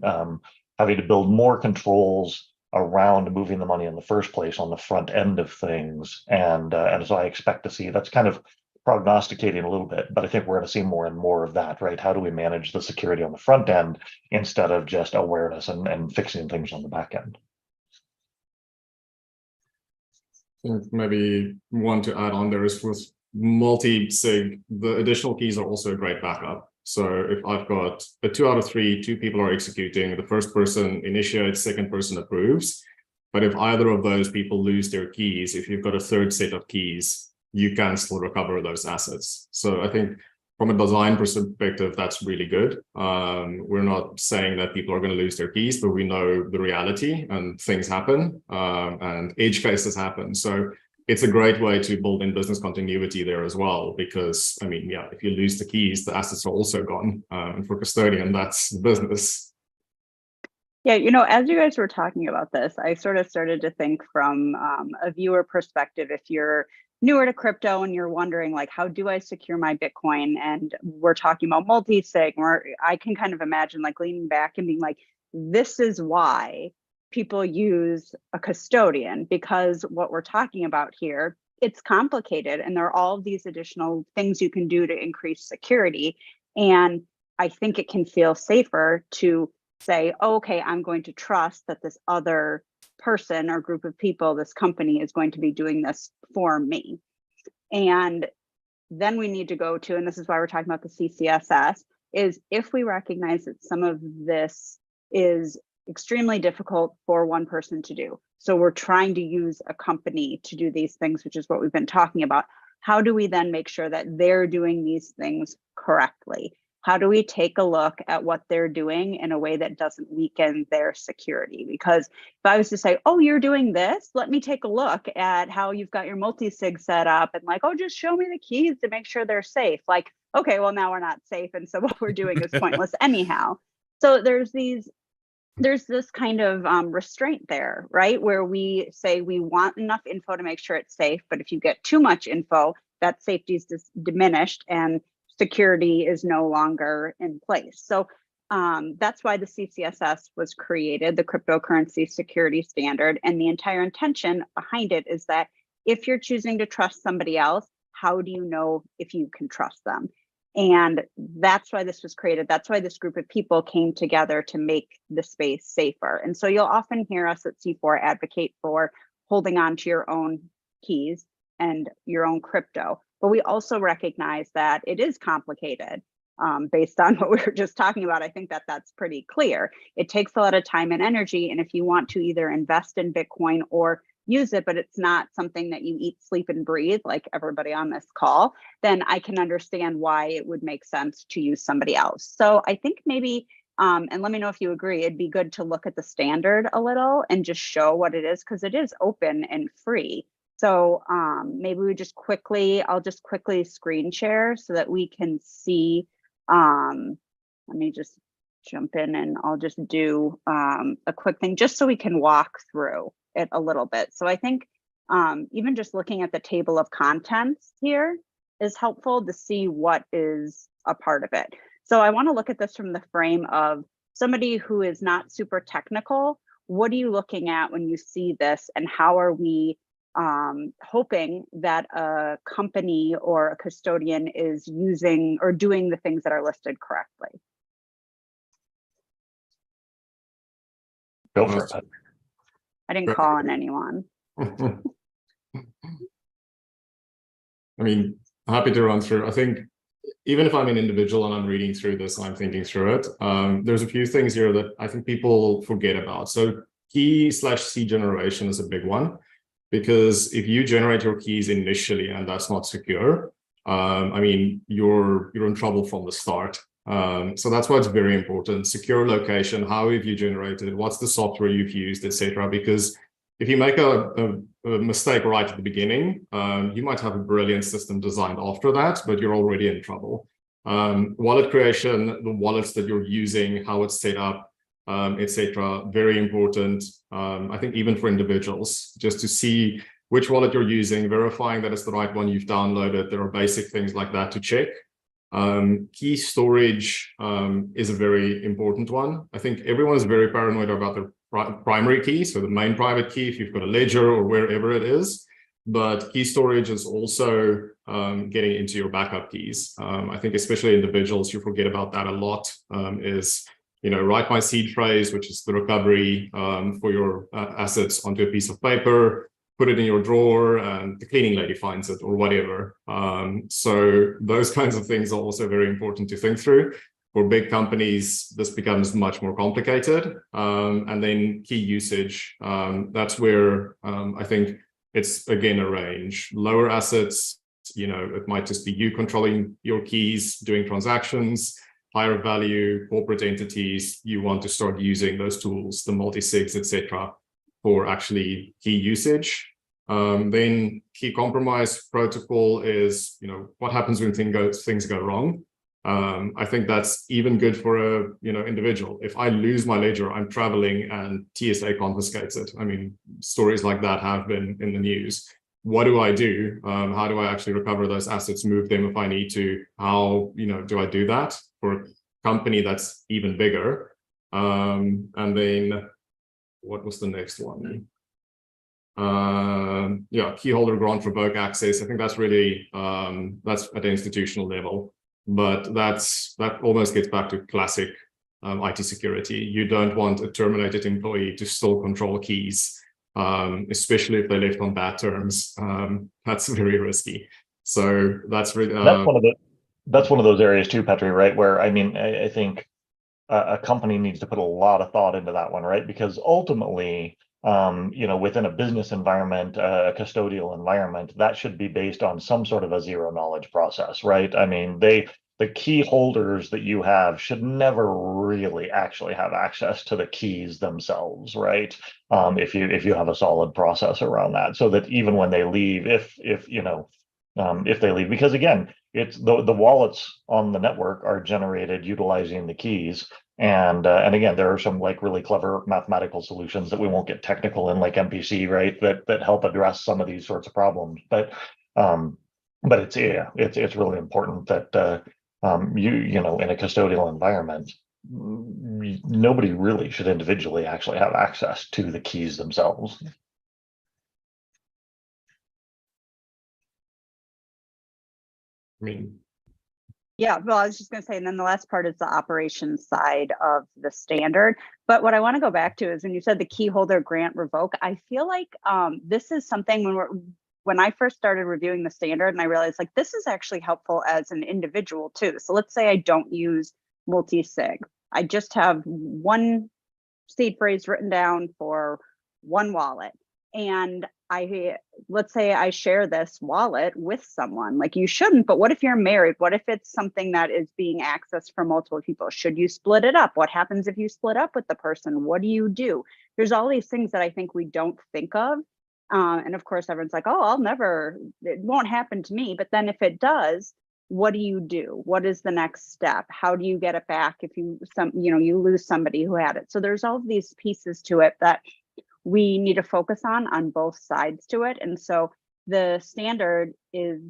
having to build more controls around moving the money in the first place on the front end of things, and so I expect to see, that's kind of prognosticating a little bit, but I think we're going to see more and more of that, right? How do we manage the security on the front end instead of just awareness and fixing things on the back end? Maybe one to add on there is with multi-sig, the additional keys are also a great backup. So if I've got a 2 out of 3, 2 people are executing, the first person initiates, second person approves. But if either of those people lose their keys, if you've got a third set of keys, you can still recover those assets. So I think from a design perspective, that's really good. We're not saying that people are going to lose their keys, but we know the reality and things happen and edge cases happen. So it's a great way to build in business continuity there as well, because, I mean, yeah, if you lose the keys, the assets are also gone. And for custodian, that's business. Yeah, as you guys were talking about this, I sort of started to think from a viewer perspective. If you're newer to crypto and you're wondering, like, how do I secure my Bitcoin? And we're talking about multi-sig, where I can kind of imagine like leaning back and being like, this is why people use a custodian, because what we're talking about here, it's complicated and there are all of these additional things you can do to increase security. And I think it can feel safer to say, okay, I'm going to trust that this other person or group of people, this company is going to be doing this for me. And then we need to go to, and this is why we're talking about the CCSS, is if we recognize that some of this is extremely difficult for one person to do. So we're trying to use a company to do these things, which is what we've been talking about. How do we then make sure that they're doing these things correctly? How do we take a look at what they're doing in a way that doesn't weaken their security? Because if I was to say, oh, you're doing this, let me take a look at how you've got your multi-sig set up, and like, oh, just show me the keys to make sure they're safe. Like, okay, well, now we're not safe. And so what we're doing is pointless anyhow. So there's this kind of restraint there, right? Where we say we want enough info to make sure it's safe, but if you get too much info, that safety is diminished and security is no longer in place. So that's why the CCSS was created, the cryptocurrency security standard. And the entire intention behind it is that if you're choosing to trust somebody else, how do you know if you can trust them? And that's why this was created. That's why this group of people came together to make the space safer. And so you'll often hear us at C4 advocate for holding on to your own keys and your own crypto. But we also recognize that it is complicated based on what we were just talking about. I think that that's pretty clear. It takes a lot of time and energy. And if you want to either invest in Bitcoin or use it, but it's not something that you eat, sleep, and breathe like everybody on this call, then I can understand why it would make sense to use somebody else. So I think maybe, and let me know if you agree, it'd be good to look at the standard a little and just show what it is, because it is open and free. So maybe we just I'll just quickly screen share so that we can see, let me just jump in and I'll just do a quick thing just so we can walk through it a little bit. So I think even just looking at the table of contents here is helpful to see what is a part of it. So I want to look at this from the frame of somebody who is not super technical. What are you looking at when you see this, and how are we hoping that a company or a custodian is using or doing the things that are listed correctly? Go for it. I didn't call on anyone. I mean, happy to run through. I think even if I'm an individual and I'm reading through this and I'm thinking through it, there's a few things here that I think people forget about. So key/C generation is a big one, because if you generate your keys initially and that's not secure, I mean, you're in trouble from the start. So that's why it's very important. Secure location, how have you generated, what's the software you've used, etc. Because if you make a mistake right at the beginning, you might have a brilliant system designed after that, but you're already in trouble. Wallet creation, the wallets that you're using, how it's set up, etc. Very important. I think even for individuals, just to see which wallet you're using, verifying that it's the right one you've downloaded. There are basic things like that to check. Key storage is a very important one. I think everyone is very paranoid about their primary key, so the main private key, if you've got a ledger or wherever it is. But key storage is also getting into your backup keys. I think especially individuals, you forget about that a lot. Write my seed phrase, which is the recovery for your assets onto a piece of paper. put it in your drawer and the cleaning lady finds it or whatever. So those kinds of things are also very important to think through. For big companies, this becomes much more complicated. And then key usage, that's where I think it's, again, a range. Lower assets, it might just be you controlling your keys, doing transactions. Higher value corporate entities, you want to start using those tools, the multi-sigs, etc., for actually key usage. Then key compromise protocol is, what happens when things go wrong. I think that's even good for a individual. If I lose my ledger, I'm traveling and TSA confiscates it. I mean, stories like that have been in the news. What do I do? How do I actually recover those assets, move them if I need to? How do I do that for a company that's even bigger? And then what was the next one? Yeah, key holder grant revoke access. I think that's really that's at the institutional level. But that almost gets back to classic IT security. You don't want a terminated employee to still control keys, especially if they left on bad terms. That's very risky. So that's really that's one of those areas too, Petri, right? Where I think a company needs to put a lot of thought into that one, right? Because ultimately, within a business environment, a custodial environment, that should be based on some sort of a zero knowledge process, right? I mean, the key holders that you have should never really actually have access to the keys themselves, right? If you have a solid process around that, so that even when they leave, if they leave, because again, it's the wallets on the network are generated utilizing the keys. And again, there are some like really clever mathematical solutions that we won't get technical in, like MPC, right? That help address some of these sorts of problems. But it's really important that in a custodial environment, nobody really should individually actually have access to the keys themselves. I mean, Yeah, well, I was just going to say, and then the last part is the operations side of the standard. But what I want to go back to is when you said the key holder grant revoke, I feel like this is something when I first started reviewing the standard, and I realized like this is actually helpful as an individual too. So let's say I don't use multi-sig. I just have one seed phrase written down for one wallet. And let's say I share this wallet with someone. Like, you shouldn't, but what if you're married? What if it's something that is being accessed from multiple people? Should you split it up? What happens if you split up with the person? What do you do? There's all these things that I think we don't think of. And of course, everyone's like, oh, it won't happen to me. But then if it does, what do you do? What is the next step? How do you get it back if you lose somebody who had it? So there's all of these pieces to it that we need to focus on both sides to it. And so the standard is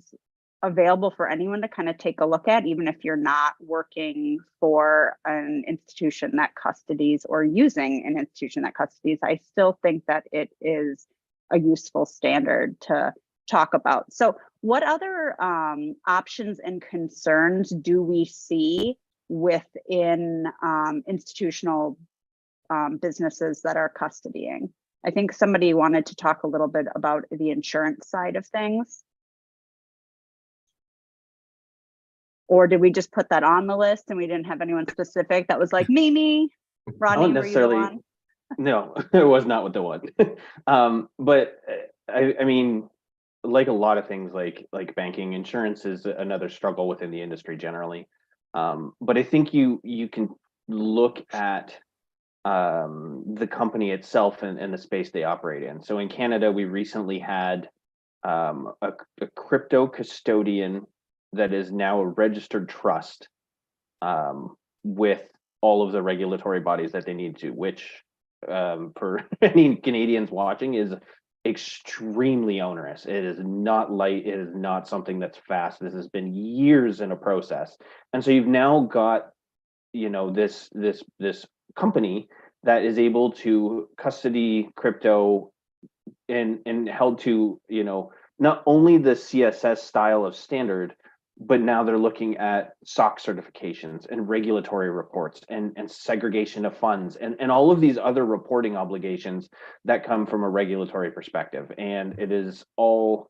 available for anyone to kind of take a look at, even if you're not working for an institution that custodies or using an institution that custodies. I still think that it is a useful standard to talk about. So what other options and concerns do we see within institutional businesses that are custodying? I think somebody wanted to talk a little bit about the insurance side of things. Or did we just put that on the list and we didn't have anyone specific that was like, me, Rodney, were you the one? No, it was not with the one. But I mean, like a lot of things, like banking, insurance is another struggle within the industry generally. But I think you can look at the company itself and the space they operate in. So in Canada, we recently had a crypto custodian that is now a registered trust with all of the regulatory bodies that they need to, which for any Canadians watching is extremely onerous. It is not light. It is not something that's fast. This has been years in a process. And so you've now got, this company that is able to custody crypto and held to, not only the CSS style of standard, but now they're looking at SOC certifications and regulatory reports and segregation of funds and all of these other reporting obligations that come from a regulatory perspective. And it is all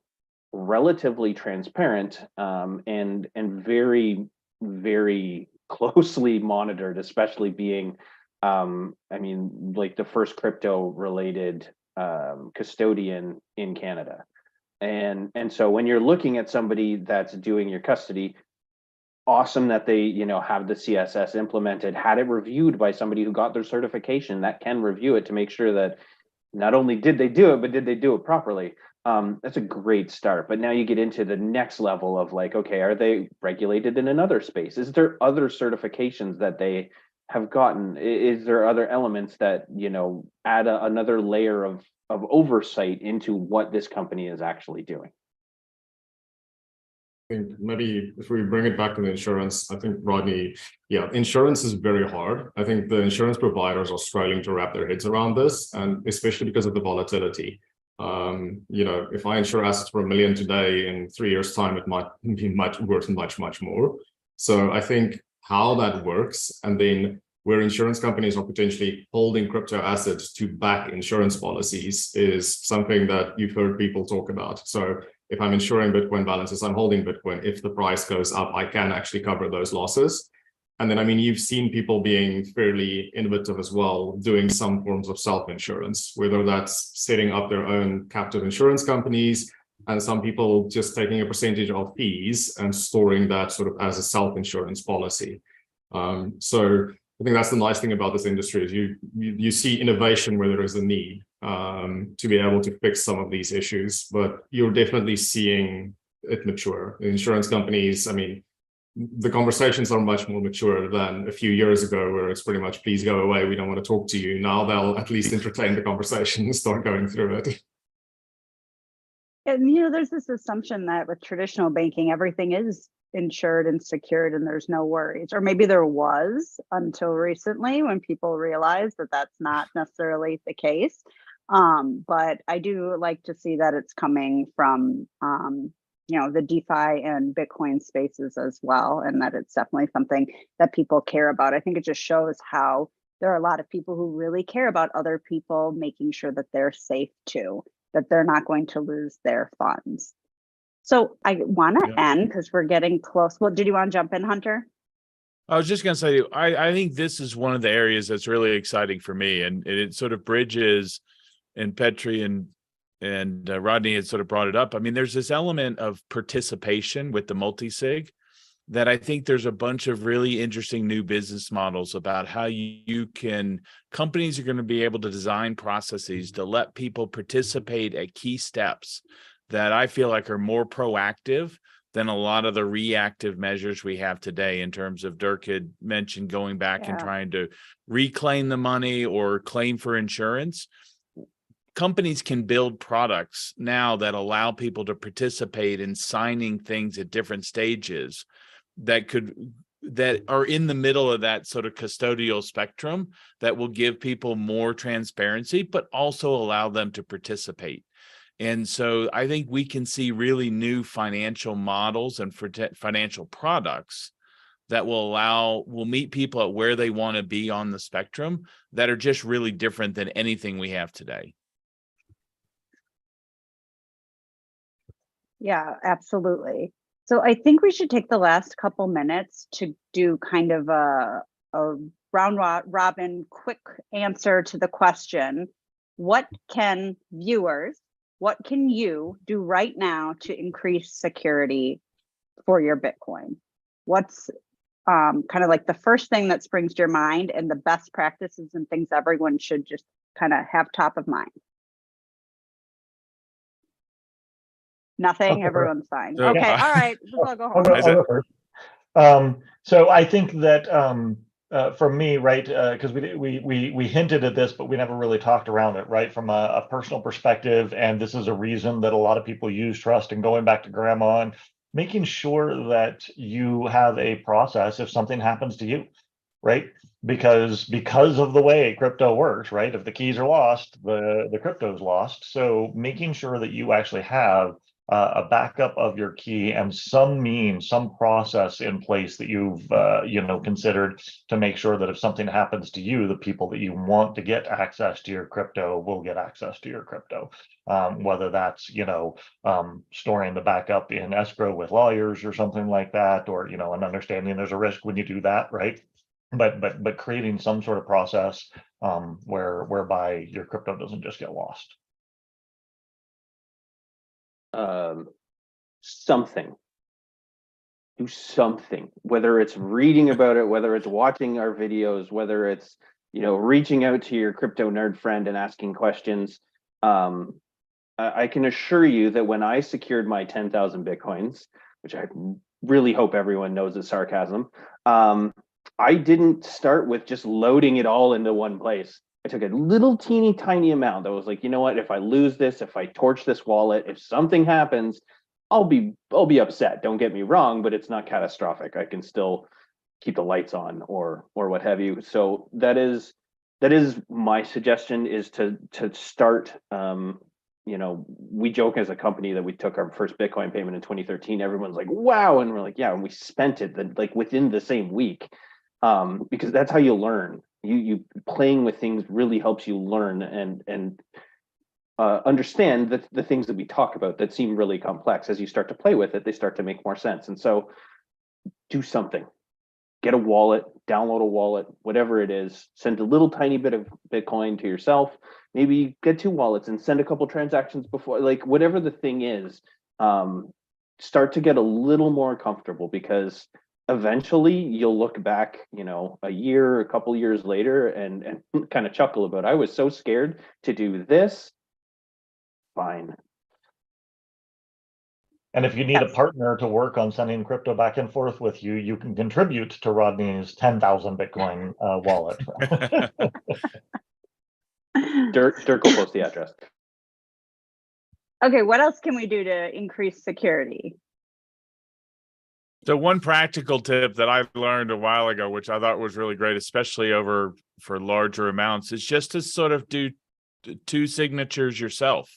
relatively transparent and very, very closely monitored, especially being, I mean, like the first crypto related custodian in Canada. And so when you're looking at somebody that's doing your custody, awesome that they, you know, have the CSS implemented, had it reviewed by somebody who got their certification that can review it to make sure that not only did they do it, but did they do it properly. That's a great start. But now you get into the next level of like, okay, are they regulated in another space? Is there other certifications that they have gotten? Is there other elements that, you know, add another layer of oversight into what this company is actually doing? I think maybe if we bring it back to the insurance, I think, Rodney, yeah, insurance is very hard. I think the insurance providers are struggling to wrap their heads around this, and especially because of the volatility. You know, if I insure assets for $1 million today, in 3 years' time, it might be worth much more. So I think how that works, and then where insurance companies are potentially holding crypto assets to back insurance policies, is something that you've heard people talk about. So if I'm insuring Bitcoin balances, I'm holding Bitcoin. If the price goes up, I can actually cover those losses. And then, I mean, you've seen people being fairly innovative as well, doing some forms of self-insurance, whether that's setting up their own captive insurance companies, and some people just taking a percentage of fees and storing that sort of as a self-insurance policy. So I think that's the nice thing about this industry, is you see innovation where there is a need to be able to fix some of these issues, but you're definitely seeing it mature. The insurance companies, I mean, the conversations are much more mature than a few years ago, where it's pretty much, please go away, we don't want to talk to you. Now they'll at least entertain the conversation and start going through it. And, you know, there's this assumption that with traditional banking, everything is insured and secured and there's no worries, or maybe there was until recently when people realized that that's not necessarily the case. But I do like to see that it's coming from, you know, the DeFi and Bitcoin spaces as well, and that it's definitely something that people care about. I think it just shows how there are a lot of people who really care about other people making sure that they're safe too, that they're not going to lose their funds. So I want to end because we're getting close. Well, did you want to jump in, Hunter? I was just going to say, I think this is one of the areas that's really exciting for me, and it sort of bridges, and Petri and Rodney had sort of brought it up. I mean, there's this element of participation with the multi-sig that I think there's a bunch of really interesting new business models about how companies are going to be able to design processes to let people participate at key steps that I feel like are more proactive than a lot of the reactive measures we have today, in terms of Dirk had mentioned going back and trying to reclaim the money or claim for insurance. Companies can build products now that allow people to participate in signing things at different stages that are in the middle of that sort of custodial spectrum, that will give people more transparency, but also allow them to participate. And so I think we can see really new financial models and financial products that will meet people at where they want to be on the spectrum, that are just really different than anything we have today. Yeah, absolutely. So I think we should take the last couple minutes to do kind of a round robin quick answer to the question, what can you do right now to increase security for your Bitcoin? What's kind of like the first thing that springs to your mind, and the best practices and things everyone should just kind of have top of mind? Nothing. Everyone's fine. Okay. All right. I'll go home. I'll go first. So I think that for me, right, because we hinted at this, but we never really talked around it, right, from a personal perspective. And this is a reason that a lot of people use trust, and going back to grandma, and making sure that you have a process if something happens to you, right? Because of the way crypto works, right? If the keys are lost, the crypto is lost. So making sure that you actually have a backup of your key and some means, some process in place that you've considered to make sure that if something happens to you, the people that you want to get access to your crypto will get access to your crypto. Whether that's storing the backup in escrow with lawyers or something like that, or and understanding there's a risk when you do that, right? But creating some sort of process whereby your crypto doesn't just get lost. Something. Do something, whether it's reading about it, whether it's watching our videos, whether it's reaching out to your crypto nerd friend and asking questions. I can assure you that when I secured my 10,000 Bitcoins, which I really hope everyone knows is sarcasm, I didn't start with just loading it all into one place. I took a little teeny tiny amount that was like, you know what, if I lose this, if I torch this wallet, if something happens, I'll be upset. Don't get me wrong, but it's not catastrophic. I can still keep the lights on or what have you. So that is my suggestion, is to start. We joke as a company that we took our first Bitcoin payment in 2013. Everyone's like, wow, and we're like, yeah, and we spent it like within the same week, because that's how you learn. You playing with things really helps you learn and understand the things that we talk about that seem really complex. As you start to play with it, they start to make more sense. And so do something. Get a wallet, download a wallet, whatever it is, send a little tiny bit of Bitcoin to yourself, maybe get 2 wallets and send a couple transactions before, like whatever the thing is, start to get a little more comfortable, because eventually you'll look back, a year, a couple years later and kind of chuckle about, I was so scared to do this. Fine. And if you need a partner to work on sending crypto back and forth with you, you can contribute to Rodney's 10,000 Bitcoin wallet. Dirk will post the address. Okay, what else can we do to increase security? So one practical tip that I learned a while ago, which I thought was really great, especially for larger amounts, is just to sort of do 2 signatures yourself.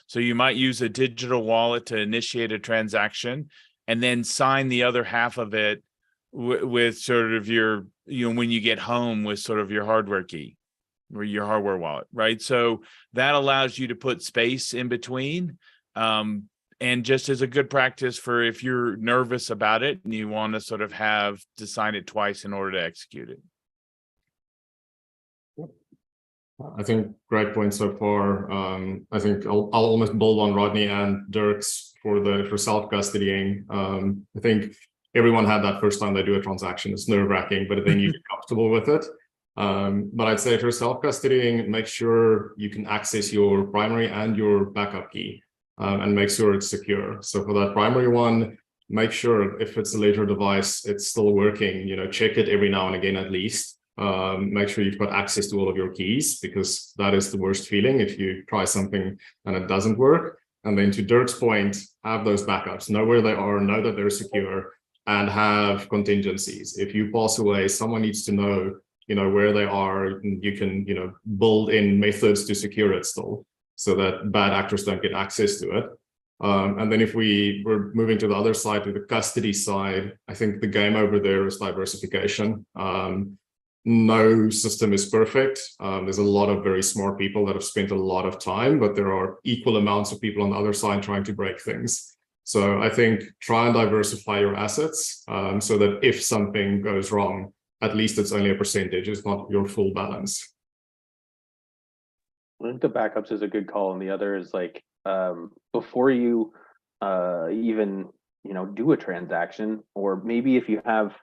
So you might use a digital wallet to initiate a transaction and then sign the other half of it with sort of your, when you get home, with sort of your hardware key or your hardware wallet, right? So that allows you to put space in between. And just as a good practice for if you're nervous about it and you want to sort of have to sign it twice in order to execute it. I think great point so far. I think I'll almost build on Rodney and Dirk's for self-custodying. I think everyone had that first time they do a transaction. It's nerve-wracking, but then you get comfortable with it. But I'd say for self-custodying, make sure you can access your primary and your backup key, and make sure it's secure. So for that primary one, make sure if it's a later device, it's still working. Check it every now and again at least. Make sure you've got access to all of your keys, because that is the worst feeling if you try something and it doesn't work. And then to Dirk's point, have those backups, know where they are, know that they're secure, and have contingencies. If you pass away, someone needs to know, where they are, and you can, build in methods to secure it still, so that bad actors don't get access to it. And then if we're moving to the other side, to the custody side, I think the game over there is diversification. No system is perfect. There's a lot of very smart people that have spent a lot of time, but there are equal amounts of people on the other side trying to break things. So I think try and diversify your assets, so that if something goes wrong, at least it's only a percentage, it's not your full balance. I think the backups is a good call, and the other is like, before you even do a transaction, or maybe if you have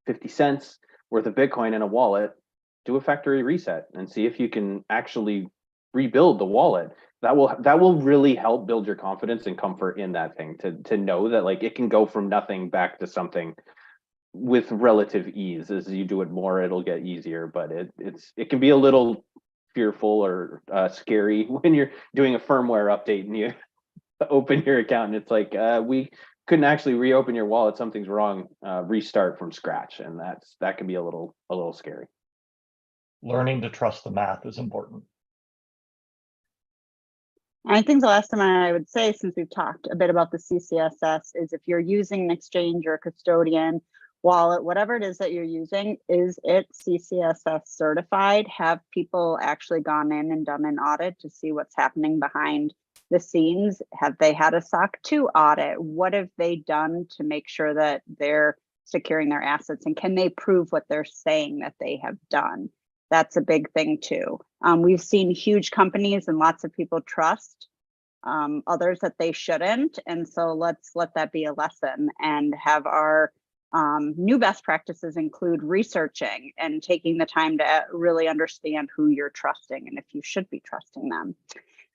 50 cents worth of Bitcoin in a wallet, do a factory reset and see if you can actually rebuild the wallet. That will really help build your confidence and comfort in that thing, to know that like it can go from nothing back to something with relative ease. As you do it more, it'll get easier, but it can be a little fearful or scary when you're doing a firmware update and you open your account and it's like, we couldn't actually reopen your wallet, something's wrong, restart from scratch. And that can be a little scary. Learning to trust the math is important. I think the last thing I would say, since we've talked a bit about the CCSS, is if you're using an exchange or custodian, wallet, whatever it is that you're using, is it CCSS certified? Have people actually gone in and done an audit to see what's happening behind the scenes? Have they had a SOC 2 audit? What have they done to make sure that they're securing their assets? And can they prove what they're saying that they have done? That's a big thing too. We've seen huge companies and lots of people trust others that they shouldn't. And so let's let that be a lesson, and have our new best practices include researching and taking the time to really understand who you're trusting and if you should be trusting them.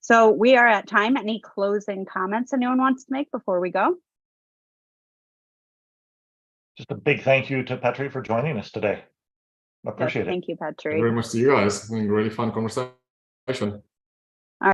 So we are at time. Any closing comments anyone wants to make before we go? Just a big thank you to Petri for joining us today. Appreciate it. Thank you, Petri. Thank you very much to you guys. I think really fun conversation.